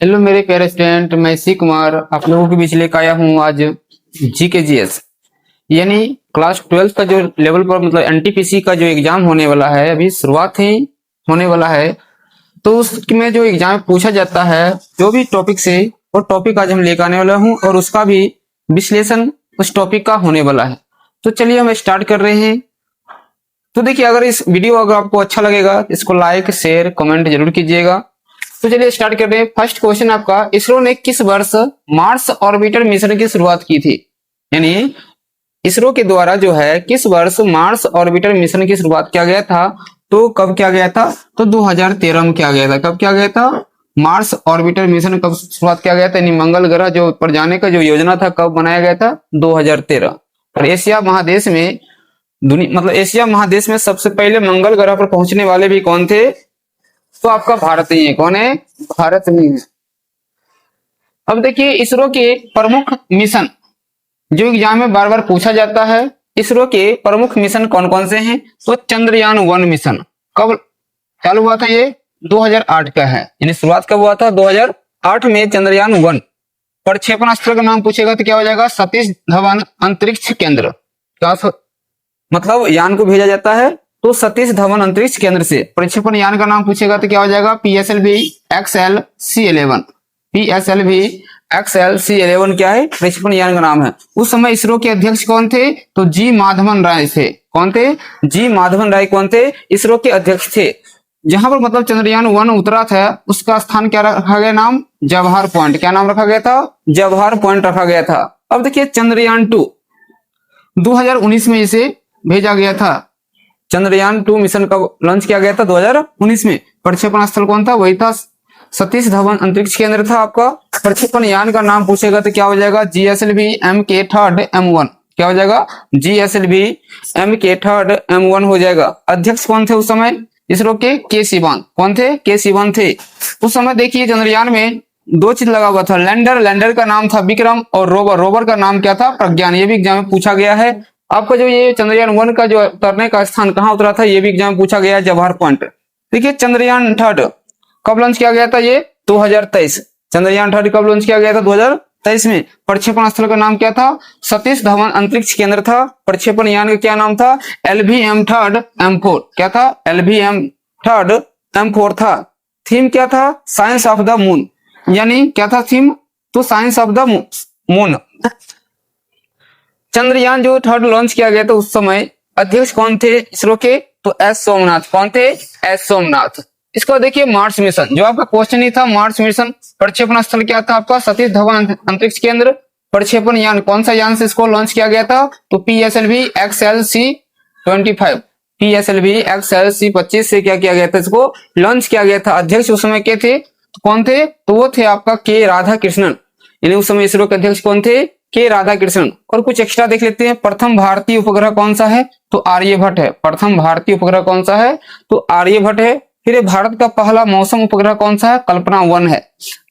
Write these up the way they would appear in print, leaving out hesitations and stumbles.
Hello मेरे प्यारे student, मैं सी कुमार आप लोगों के बीच लेकर आया हूँ आज GKGS यानी क्लास 12 का जो लेवल पर मतलब NTPC का जो एग्जाम होने वाला है, अभी शुरुआत ही होने वाला है। तो उसमें जो एग्जाम पूछा जाता है जो भी टॉपिक से, वो टॉपिक आज हम लेकर आने वाला हूँ और उसका भी विश्लेषण उस टॉपिक का होने वाला है। तो चलिए हम स्टार्ट कर रहे हैं। तो देखिए, अगर इस वीडियो अगर आपको अच्छा लगेगा इसको लाइक शेयर कमेंट जरूर कीजिएगा। तो चलिए स्टार्ट करते हैं। फर्स्ट क्वेश्चन आपका, इसरो ने किस वर्ष मार्स ऑर्बिटर मिशन की शुरुआत की थी? यानी इसरो के द्वारा जो है किस वर्ष मार्स ऑर्बिटर मिशन की शुरुआत किया गया था? तो कब किया गया था? तो 2013 में किया गया था। कब किया गया था? मार्स ऑर्बिटर मिशन कब शुरुआत किया गया था? यानी मंगल ग्रह जो पर जाने का जो योजना था कब बनाया गया था? 2013। और एशिया महादेश में एशिया महादेश में सबसे पहले मंगल ग्रह पर पहुंचने वाले भी कौन थे? तो आपका भारत ही है। कौन है? भारत ही है। अब देखिए, इसरो के प्रमुख मिशन जो एग्जाम में बार बार पूछा जाता है, इसरो के प्रमुख मिशन कौन कौन से हैं? तो चंद्रयान 1 मिशन कब चालू हुआ था? ये 2008 का है। यानी शुरुआत कब हुआ था? 2008 में चंद्रयान 1। प्रक्षेपण स्थल का नाम पूछेगा तो क्या हो जाएगा? सतीश धवन अंतरिक्ष केंद्र। क्या मतलब यान को भेजा जाता है तो सतीश धवन अंतरिक्ष केंद्र से। प्रक्षेपण यान का नाम पूछेगा तो क्या हो जाएगा? PSLV XLC11। PSLV XLC11 क्या है? प्रक्षेपण यान का नाम है। उस समय इसरो के अध्यक्ष कौन थे? तो जी माधवन राय थे। कौन थे? जी माधवन राय कौन थे? इसरो के अध्यक्ष थे। जहां पर मतलब चंद्रयान 1 उतरा था उसका स्थान क्या रखा गया? नाम जवाहर पॉइंट। क्या नाम रखा गया था? जवाहर पॉइंट रखा गया था। अब देखिए, चंद्रयान 2 2019 में इसे भेजा गया था। चंद्रयान 2 मिशन कब लॉन्च किया गया था? 2019 में। प्रक्षेपण स्थल कौन था? वही था सतीश धवन अंतरिक्ष केंद्र था आपका। प्रक्षेपण यान का नाम पूछेगा तो क्या हो जाएगा? GSLV MK3 M1। क्या हो जाएगा? GSLV MK3 M1 हो जाएगा। अध्यक्ष कौन थे उस समय? इसरो के सिवान। कौन थे? के सिवान थे। उस समय देखिए चंद्रयान में दो चीज लगा हुआ था। लैंडर का नाम था विक्रम और रोवर का नाम क्या था? प्रज्ञान। ये भी एग्जाम में पूछा गया है। आपका जो ये चंद्रयान 1 का जो उतरने का स्थान कहाँ उतरा था, ये भी एग्जाम में पूछा गया है, जवाहर पॉइंट। देखिए, चंद्रयान 3 कब लॉन्च किया गया था? ये 2023। चंद्रयान 3 कब लॉन्च किया गया था? 2023 में। प्रक्षेपण स्थल का नाम क्या था? सतीश धवन अंतरिक्ष केंद्र था। प्रक्षेपण यान का क्या नाम था? LVM3 M4। क्या था? LVM3 M4 था। थीम क्या था? Science of the moon. यानी क्या था थीम? तो science of the moon. Chandrayaan जो 3 लॉन्च किया गया था उस समय अध्यक्ष कौन थे इसरो के? तो S सोमनाथ। कौन थे? S सोमनाथ। इसको देखिए, मार्स मिशन जो आपका क्वेश्चन ही था, मार्स मिशन। प्रक्षेपण स्थल क्या था आपका? सतीश धवन अंतरिक्ष केंद्र। प्रक्षेपण यान कौन सा यान से इसको लॉन्च किया गया था? तो PSLV XLC25। PSLV XLC25 से क्या किया गया था? इसको लॉन्च किया गया था। अध्यक्ष उस समय के थे? तो कौन थे? तो वो थे आपका के राधा कृष्णन। यानी उस समय इसरो के अध्यक्ष कौन थे? के राधा कृष्णन। और कुछ एक्स्ट्रा देख लेते हैं। प्रथम भारतीय उपग्रह कौन सा है? तो आर्यभट्ट है। प्रथम भारतीय उपग्रह कौन सा है? तो आर्यभट्ट है। फिर भारत का पहला मौसम उपग्रह कौन सा है? कल्पना 1 है।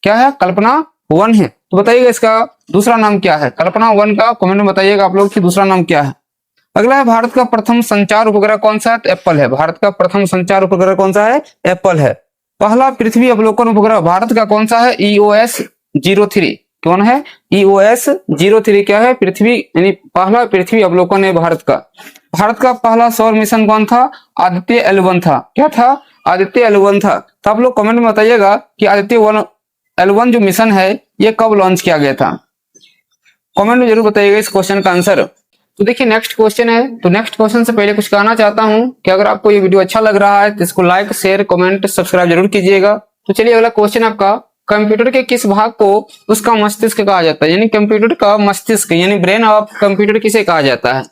क्या है? कल्पना 1 है। तो बताइएगा इसका दूसरा नाम क्या है? कल्पना 1 का कमेंट में बताइएगा आप लोग कि दूसरा नाम क्या है। अगला है, भारत का प्रथम संचार उपग्रह कौन सा है? तो एप्पल है। भारत का प्रथम संचार उपग्रह कौन सा है? एप्पल है। पहला पृथ्वी अवलोकन उपग्रह भारत का कौन सा है? EOS-03। कौन है? EOS-03 क्या है? पृथ्वी यानी पहला पृथ्वी अवलोकन है भारत का। भारत का पहला सौर मिशन कौन था? आदित्य L1 था। क्या था? आदित्य L1 था। तो आप लोग कमेंट में बताइएगा कि आदित्य L1 जो मिशन है ये कब लॉन्च किया गया था। कमेंट में जरूर बताइएगा इस क्वेश्चन का आंसर। तो देखिए, नेक्स्ट क्वेश्चन है। तो नेक्स्ट क्वेश्चन से पहले कुछ कहना चाहता हूं कि अगर आपको ये वीडियो अच्छा लग रहा है तो इसको लाइक शेयर कमेंट सब्सक्राइब जरूर कीजिएगा। तो चलिए अगला क्वेश्चन आपका, कंप्यूटर के किस भाग को उसका मस्तिष्क कहा जाता है? यानी कंप्यूटर का मस्तिष्क यानी ब्रेन ऑफ कंप्यूटर किसे कहा जाता है?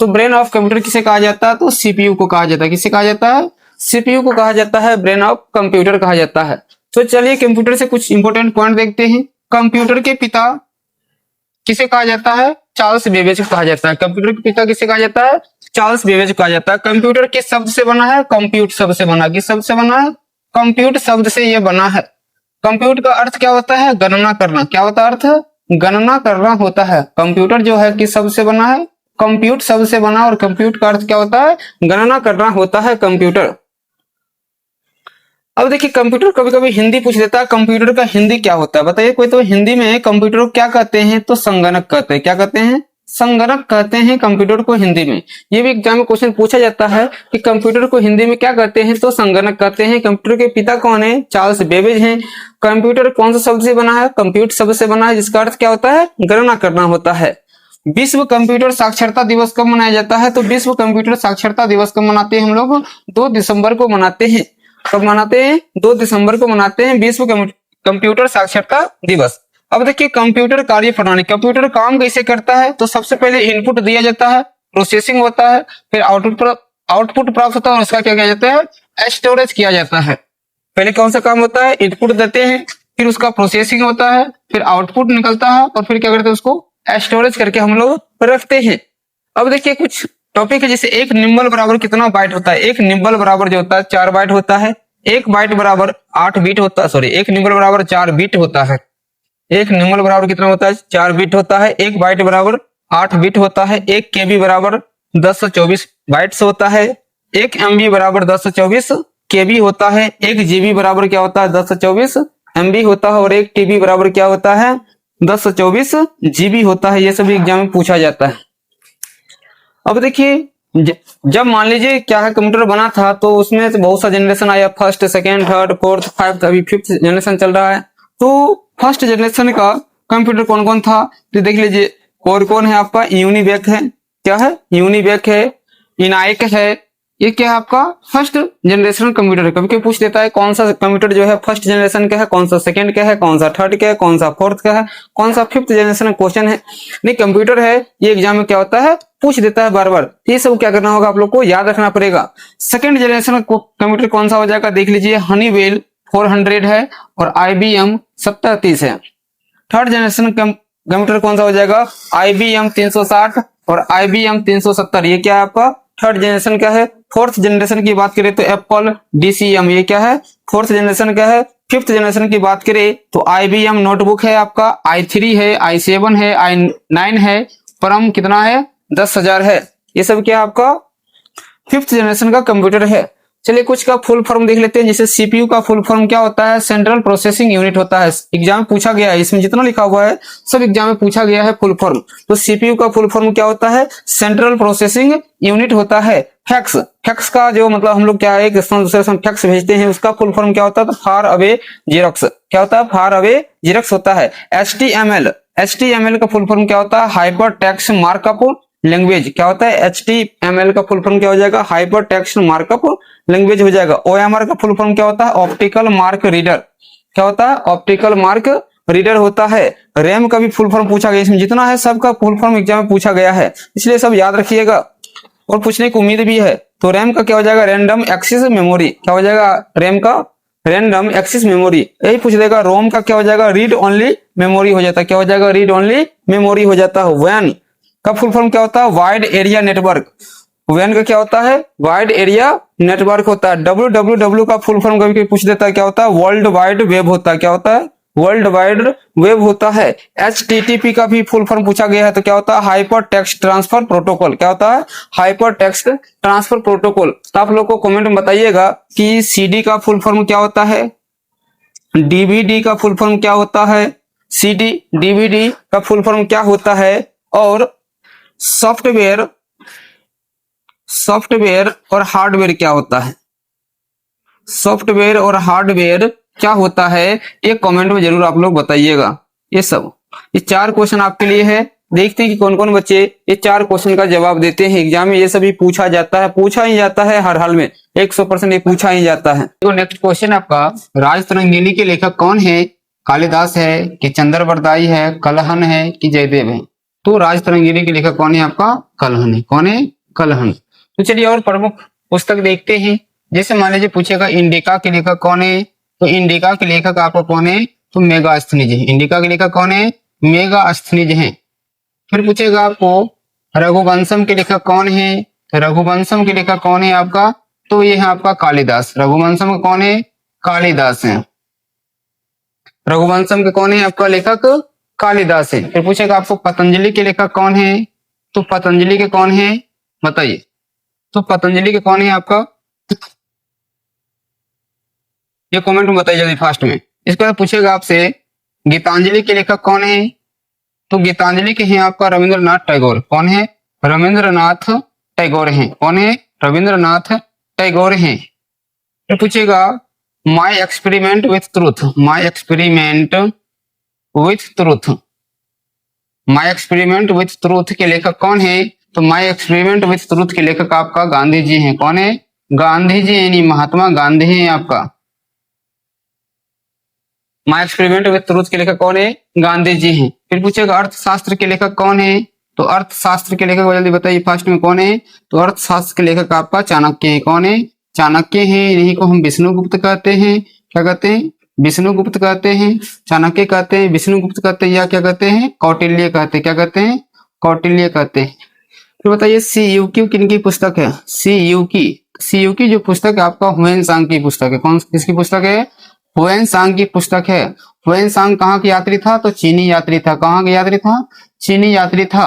तो ब्रेन ऑफ कंप्यूटर किसे कहा जाता है? तो CPU को कहा जाता है। किसे कहा जाता है? CPU को कहा जाता है। ब्रेन ऑफ कंप्यूटर कहा जाता है। तो चलिए कंप्यूटर से कुछ इंपॉर्टेंट पॉइंट देखते हैं। कंप्यूटर के पिता किसे कहा जाता है? चार्ल्स बेबेज को कहा जाता है। कंप्यूटर के पिता किसे कहा जाता है? चार्ल्स बेबेज को कहा जाता है। कंप्यूटर किस शब्द से बना है? कंप्यूट शब्द से बना। किस शब्द से बना है? कंप्यूट शब्द से यह बना है। कंप्यूट का अर्थ क्या होता है? गणना करना। क्या होता है अर्थ? गणना करना होता है। कंप्यूटर जो है किस शब्द से बना है? कंप्यूट शब्द से बना। और कंप्यूट का अर्थ क्या होता है? गणना करना होता है कंप्यूटर। अब देखिए कंप्यूटर कभी कभी हिंदी पूछ लेता है, कंप्यूटर का हिंदी क्या होता है बताइए कोई। तो हिंदी में कंप्यूटर को क्या कहते हैं, तो संगणक कहते हैं। क्या कहते हैं, संगणक कहते हैं कंप्यूटर को हिंदी में। ये भी एग्जाम में क्वेश्चन पूछा जाता है कि कंप्यूटर को हिंदी में क्या कहते हैं, तो संगणक कहते हैं। कंप्यूटर के पिता कौन है, चार्ल्स बेबेज हैं। कंप्यूटर कौन सा शब्द से बना है, कंप्यूट शब्द से बना है, जिसका अर्थ क्या होता है, गणना करना होता है। विश्व कंप्यूटर साक्षरता दिवस कब मनाया जाता है, तो विश्व कंप्यूटर साक्षरता दिवस कब मनाते हैं हम लोग, 2 दिसंबर को मनाते हैं। कब मनाते हैं, 2 दिसंबर को मनाते हैं विश्व कंप्यूटर साक्षरता दिवस। अब देखिए कंप्यूटर कार्य प्रणाली, कंप्यूटर काम कैसे करता है, तो सबसे पहले इनपुट दिया जाता है, प्रोसेसिंग होता है, फिर आउटपुट प्राप्त होता है और उसका क्या किया जाता है, स्टोरेज किया जाता है। पहले कौन सा काम होता है, इनपुट देते हैं, फिर उसका प्रोसेसिंग होता है, फिर आउटपुट निकलता है और फिर क्या करते हैं, उसको स्टोरेज करके हम लोग रखते हैं। अब देखिए कुछ टॉपिक है, जैसे एक निम्बल बराबर कितना बाइट होता है। एक निम्बल बराबर जो होता है 4 बाइट होता है। एक बाइट बराबर 8 बीट होता है, सॉरी एक निम्बल बराबर 4 बीट होता है। एक निम्बल बराबर कितना होता है, 4 बीट होता है। एक बाइट बराबर 8 बीट होता है। एक केबी बराबर 1024 बाइट्स होता है। एक एमबी बराबर 1024 केबी होता है। एक जीबी बराबर क्या होता है, 1024 एमबी होता है। और एक टीबी बराबर क्या होता है, 1024 जीबी होता है। ये सभी एग्जाम में पूछा जाता है। अब देखिए जब मान लीजिए क्या है, कंप्यूटर बना था तो उसमें से बहुत सा जनरेशन आया, first, second, third, fourth, five, अभी 5th जनरेशन चल रहा है। तो फर्स्ट जनरेशन का कंप्यूटर कौन कौन था, तो देख लीजिए और कौन है आपका, यूनिवेक है, क्या है, यूनिवेक है, इनाइक है। ये क्या है आपका फर्स्ट जनरेशन कंप्यूटर है। कभी कभी पूछ लेता है कौन सा कंप्यूटर जो है फर्स्ट जनरेशन का है, कौन सा सेकंड का है, कौन सा थर्ड का है, कौन सा फोर्थ का है, कौन सा 5th जनरेशन क्वेश्चन है। नहीं कंप्यूटर है, ये एग्जाम में क्या होता है, पूछ देता है बार बार। ये सब क्या करना होगा, आप लोग को याद रखना पड़ेगा। सेकंड जनरेशन कंप्यूटर कौन सा हो जाएगा, देख लीजिए हनीवेल 400 है और IBM 7030 है। थर्ड जनरेशन कंप्यूटर कौन सा हो जाएगा, IBM 360 और IBM 370। ये क्या है आपका थर्ड जनरेशन का है। फोर्थ जनरेशन की बात करें तो एप्पल DCM, ये क्या है, फोर्थ जनरेशन का है। 5th जनरेशन की बात करें तो IBM नोटबुक है आपका, i3 है, i7 है, i9 है, परम कितना है, 10,000 है। ये सब क्या आपका 5th जनरेशन का कंप्यूटर है। चलिए कुछ का फुल फॉर्म देख लेते हैं। जैसे CPU का फुल फॉर्म क्या होता है, सेंट्रल प्रोसेसिंग यूनिट होता है। एग्जाम में पूछा गया है, इसमें जितना लिखा हुआ है सब एग्जाम में पूछा गया है फुल फॉर्म। तो CPU का फुल फॉर्म क्या होता है, सेंट्रल प्रोसेसिंग यूनिट होता है। फैक्स का जो मतलब हम लोग क्या है, एक दूसरे फैक्स भेजते हैं, उसका फुल फॉर्म क्या होता है, तो फार अवे जेरॉक्स। क्या होता है, फार अवे जेरॉक्स होता है। HTML का फुल फॉर्म क्या होता है, हाइपर टेक्स्ट मार्कअप लैंग्वेज। क्या होता है, HTML का फुल फॉर्म क्या हो जाएगा, हाइपर टेक्स्ट मार्कअप लैंग्वेज हो जाएगा। OMR का फुल फॉर्म क्या होता है, ऑप्टिकल मार्क रीडर। क्या होता है, ऑप्टिकल मार्क रीडर होता है। रैम का भी फुल फॉर्म पूछा गया, इसमें जितना है सबका फुल फॉर्म एग्जाम में पूछा गया है, इसलिए सब याद रखिएगा और पूछने की उम्मीद भी है। तो रैम का क्या हो जाएगा, रैंडम एक्सेस मेमोरी। क्या हो जाएगा, रैम का रैंडम एक्सेस मेमोरी। यही पूछ देगा। रोम का क्या हो जाएगा, रीड ओनली मेमोरी हो जाता है। क्या हो जाएगा, रीड ओनली मेमोरी हो जाता है। वैन का फुल फॉर्म क्या होता है, वाइड एरिया नेटवर्क। वैन का क्या होता है, वाइड एरिया नेटवर्क होता है। WWW का फुल फॉर्म कभी पूछ देता है, क्या होता है, वर्ल्ड वाइड वेब होता है। क्या होता है, वर्ल्ड वाइड वेब होता है। HTTP का भी फुल फॉर्म पूछा गया है, तो क्या होता है, हाइपर टेक्स्ट ट्रांसफर प्रोटोकॉल। क्या होता है, हाइपर टेक्स्ट ट्रांसफर प्रोटोकॉल। तो आप लोग को कमेंट में बताइएगा कि CD का फुल फॉर्म क्या होता है, DVD का फुल फॉर्म क्या होता है, CD DVD का फुल फॉर्म क्या होता है, और सॉफ्टवेयर और हार्डवेयर क्या होता है, सॉफ्टवेयर और हार्डवेयर क्या होता है, ये कमेंट में जरूर आप लोग बताइएगा। ये 4 क्वेश्चन आपके लिए है। देखते हैं कि कौन कौन बच्चे ये 4 क्वेश्चन का जवाब देते हैं। एग्जाम में ये सभी पूछा जाता है, पूछा ही जाता है हर हाल में, 100% ये पूछा ही जाता है। तो नेक्स्ट क्वेश्चन आपका, राजतरंगिणी के लेखक कौन है, कालिदास है कि चंद्रवरदाई है, कलहन है कि जयदेव है। तो राजतरंगिणी के लेखक कौन है आपका, कलहन है। कौन है, कलहन। तो चलिए और प्रमुख पुस्तक देखते हैं। जैसे मान लीजिए पूछेगा इंडिका के लेखक कौन है, तो इंडिका के लेखक आपको कौन है, तो मेगास्थनीज है। इंडिका के लेखक कौन है, मेगास्थनीज है। फिर पूछेगा आपको रघुवंशम के लेखक कौन है, तो रघुवंशम के लेखक कौन है आपका, तो ये है आपका कालिदास। रघुवंशम का कौन है, कालिदास है। रघुवंशम के कौन है आपका लेखक, कालिदास है। फिर पूछेगा आपको पतंजलि के लेखक कौन है, तो पतंजलि के कौन है बताइए, तो पतंजलि के कौन है आपका, ये कमेंट में बताइए जल्दी फास्ट में। इसके बाद पूछेगा आपसे गीतांजलि के लेखक कौन है? तो गीतांजलि के हैं आपका रविंद्रनाथ टैगोर। कौन है? रविंद्रनाथ टैगोर हैं। कौन है? रविंद्रनाथ टैगोर हैं। फिर पूछेगा my experiment with truth. My experiment with truth, my experiment with truth के लेखक कौन है? तो माई एक्सपेरिमेंट विथ ट्रूथ के लेखक आपका गांधी जी हैं। कौन है? गांधी जी यानी महात्मा गांधी हैं आपका। माई एक्सपेरिमेंट विथ ट्रूथ के लेखक कौन है? गांधी जी हैं। फिर पूछेगा अर्थशास्त्र के लेखक कौन है? तो अर्थशास्त्र के लेखक जल्दी बताइए फास्ट में कौन है? तो अर्थशास्त्र के लेखक आपका चाणक्य है। कौन है? चाणक्य है। इन्हीं को हम विष्णुगुप्त कहते हैं। क्या कहते हैं? विष्णुगुप्त कहते हैं, चाणक्य कहते हैं, विष्णुगुप्त कहते हैं, या क्या कहते हैं? कौटिल्य कहते हैं। क्या कहते हैं? कौटिल्य कहते हैं। फिर बताइए सीयूकी किनकी पुस्तक है? सीयूकी जो पुस्तक है आपका हुएन सांग की पुस्तक है। कौन किसकी पुस्तक है? हुएन सांग की पुस्तक है। हुएन सांग कहाँ का यात्री था? तो चीनी यात्री था। कहाँ का यात्री था? चीनी यात्री था।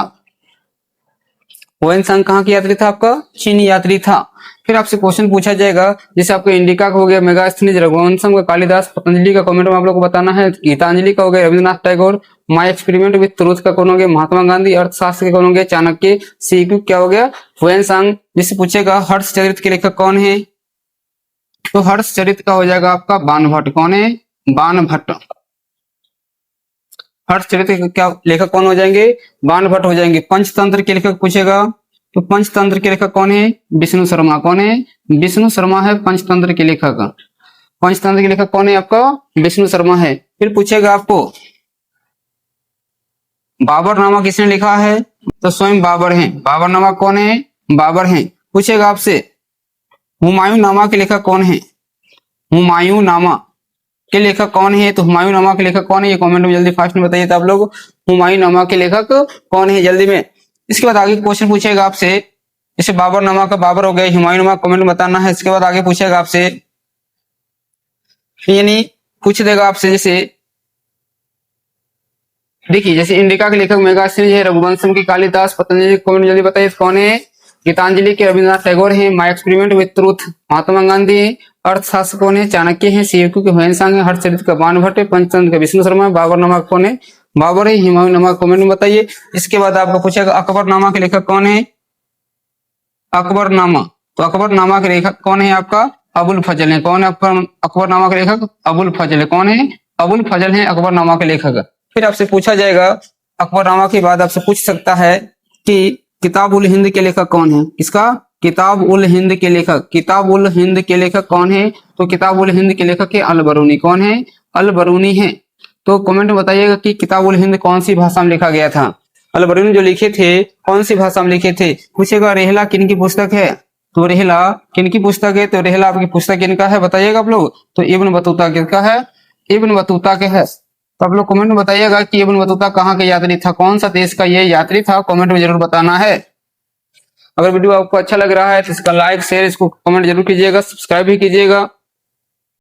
हुएन सांग कहाँ का यात्री था आपका? चीनी यात्री था। फिर आपसे क्वेश्चन पूछा जाएगा जैसे आपको इंडिका का हो गया, मेगास्थनीज, रघुवंशम का कालिदास, पतंजलि का कमेंट में आप लोग को बताना है, गीतांजलि का हो गया Rabindranath Tagore, my experiment with truth का कौन हो गया? महात्मा गांधी, अर्थशास्त्र के कौन हो गया? चाणक्य, सीक्यू क्या हो गया? हुएन सांग। जिससे पूछेगा हर्षचरित के लेखक कौन है? तो हर्षचरित का हो जाएगा आपका बाणभट्ट। कौन है? बाणभट्ट। हर्षचरित के क्या लेखक कौन हो जाएंगे? बाणभट्ट हो जाएंगे। पंचतंत्र के लेखक पूछेगा तो पंचतंत्र के लेखक कौन है? विष्णु शर्मा। कौन है? विष्णु शर्मा है पंचतंत्र के लेखक। पंचतंत्र के लेखक कौन है आपका? विष्णु शर्मा है। फिर पूछेगा आपको बाबरनामा किसने लिखा है? तो स्वयं बाबर हैं। बाबरनामा कौन है? बाबर हैं। पूछेगा आपसे हुमायूं नामा के लेखक कौन है? हुमायूं नामा के लेखक कौन है? तो हुमायूं नामा के लेखक कौन है? ये कमेंट में जल्दी फास्ट में बताइए तो आप लोग हुमायूं नामा के लेखक कौन है जल्दी में। इसके बाद आगे क्वेश्चन पूछेगा आपसे जैसे बाबरनामा का बाबर हो गया, हुमायूं नामा कमेंट में बताना है। इसके बाद आगे पूछेगा आपसे यानी पूछ देगा आपसे जैसे देखिए जैसे इंडिका के लेखक मेगास्थनीज है, रघुवंशम की कालिदास, पतंजलि कमेंट में जल्दी बताइए कौन है? गीतांजलि के रविंद्रनाथ टैगोर हैं, my experiment with truth Mahatma Gandhi है, अर्थशास्त्र कौन है? चाणक्य है, सीक्यू के हुएन सांग है, हर्षचरित का बाणभट्ट है, पंचतंत्र का विष्णु शर्मा, बाबरनामा कौन है? बाबर है, हुमायूं नामा कमेंट में बताइए। इसके बाद आपको पूछेगा अकबरनामा के लेखक कौन है? अकबरनामा, तो अकबरनामा के लेखक कौन है आपका? अबुल फजल है। कौन है अकबरनामा के लेखक? अबुल फजल है। कौन है? अबुल फजल है अकबरनामा के लेखक। फिर आपसे पूछा जाएगा अकबरनामा के बाद आपसे पूछ सकता है कि किताब उल हिंद के लेखक कौन है? किसका? किताब उल हिंद के लेखक। किताब उल हिंद के लेखक कौन है? तो किताब उल हिंद के लेखक है अल बरूनी। कौन है? अल बरूनी है। तो कमेंट में बताइएगा कि किताब उल हिंद कौन सी भाषा में लिखा गया था? अल बरूनी जो लिखे थे कौन सी भाषा में लिखे थे? पूछेगा रेहला किन की पुस्तक है? तो रेहला किन की पुस्तक है? तो रेहला आपकी पुस्तक किनका है बताइएगा आप लोग। तो इब्न बतूता किसका है? इब्न बतूता के है। तो आप लोग कमेंट में बताइएगा कि इब्न बतूता कहाँ का यात्री था, कौन सा देश का ये यात्री था, कमेंट में जरूर बताना है। अगर वीडियो आपको अच्छा लग रहा है तो इसका लाइक शेयर इसको कमेंट जरूर कीजिएगा, सब्सक्राइब भी कीजिएगा।